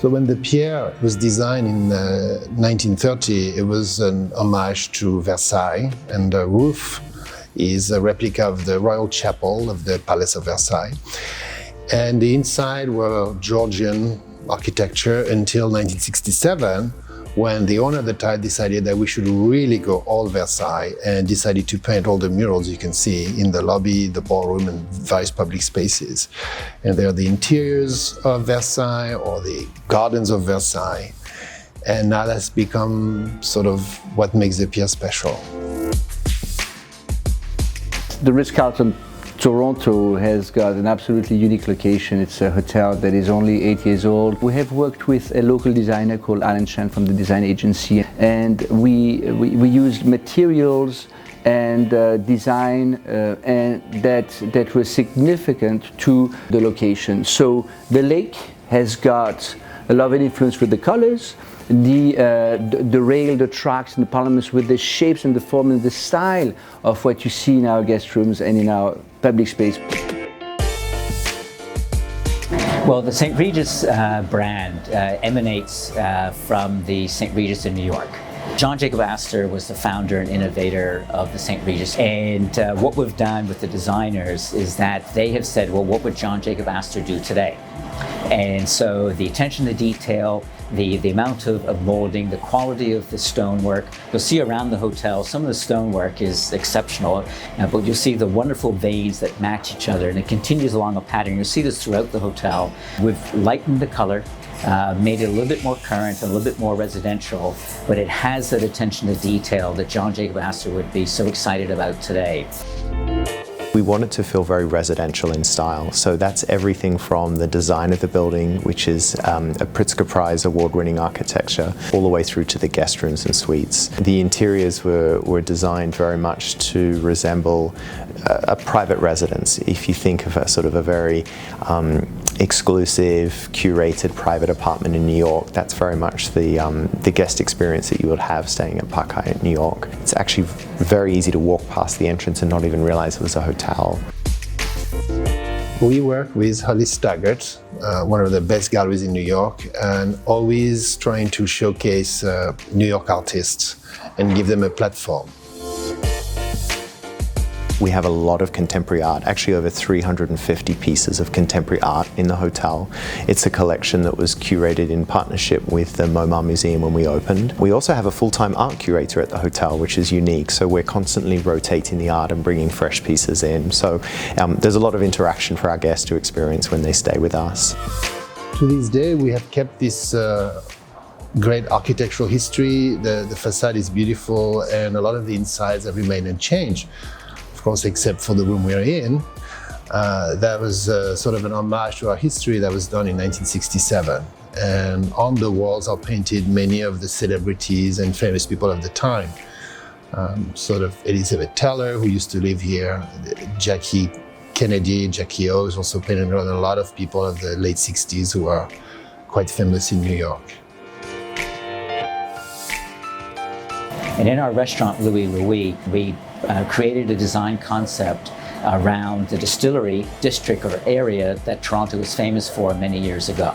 So when the pier was designed in 1930, it was an homage to Versailles, and the roof is a replica of the royal chapel of the Palace of Versailles. And the inside were Georgian architecture until 1967, when the owner at the time decided that we should really go all Versailles and decided to paint all the murals you can see in the lobby, the ballroom, and various public spaces. And they are the interiors of Versailles or the gardens of Versailles. And now that's become sort of what makes the pier special. The Ritz-Carlton Toronto has got an absolutely unique location. It's a hotel that is only 8 years old. We have worked with a local designer called Alan Chan from the design agency, and we used materials and design and that were significant to the location. So the lake has got a lot of influence with the colors, the rail, the tracks, and the polymers with the shapes and the form and the style of what you see in our guest rooms and in our public space. Well, the St. Regis brand emanates from the St. Regis in New York. John Jacob Astor was the founder and innovator of the St. Regis, and what we've done with the designers is that they have said, well, what would John Jacob Astor do today? And so the attention to detail, the amount of molding, the quality of the stonework. You'll see around the hotel, some of the stonework is exceptional, but you'll see the wonderful veins that match each other, and it continues along a pattern. You'll see this throughout the hotel. We've lightened the color, made it a little bit more current, a little bit more residential, but it has that attention to detail that John Jacob Astor would be so excited about today. We want it to feel very residential in style, so that's everything from the design of the building, which is a Pritzker Prize award-winning architecture, all the way through to the guest rooms and suites. The interiors were designed very much to resemble a private residence. If you think of a sort of a very exclusive, curated private apartment in New York, that's very much the guest experience that you would have staying at Park Hyatt New York. It's actually very easy to walk past the entrance and not even realize it was a hotel. We work with Holly Staggart, one of the best galleries in New York, and always trying to showcase New York artists and give them a platform. We have a lot of contemporary art, actually over 350 pieces of contemporary art in the hotel. It's a collection that was curated in partnership with the MoMA Museum when we opened. We also have a full-time art curator at the hotel, which is unique, so we're constantly rotating the art and bringing fresh pieces in. So there's a lot of interaction for our guests to experience when they stay with us. To this day, we have kept this great architectural history. The facade is beautiful, and a lot of the insides have remained unchanged. Of course, except for the room we're in. That was sort of an homage to our history that was done in 1967. And on the walls are painted many of the celebrities and famous people of the time. Sort of Elizabeth Taylor, who used to live here, Jackie Kennedy, Jackie O is also painted on a lot of people of the late 60s who are quite famous in New York. And in our restaurant, Louis Louis, we created a design concept around the distillery district or area that Toronto was famous for many years ago.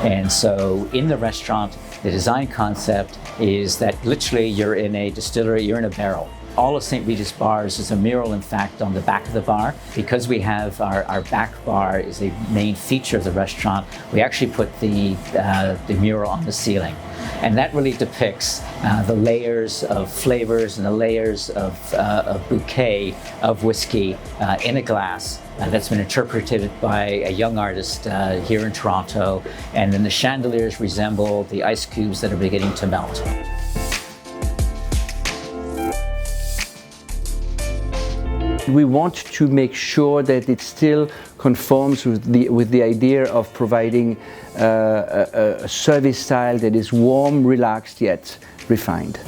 And so in the restaurant, the design concept is that literally you're in a distillery, you're in a barrel. All of St. Regis bars is a mural, in fact, on the back of the bar. Because we have our back bar is a main feature of the restaurant, we actually put the mural on the ceiling. And that really depicts the layers of flavors and the layers of bouquet of whiskey in a glass that's been interpreted by a young artist here in Toronto. And then the chandeliers resemble the ice cubes that are beginning to melt. We want to make sure that it still conforms with the idea of providing a service style that is warm, relaxed, yet refined.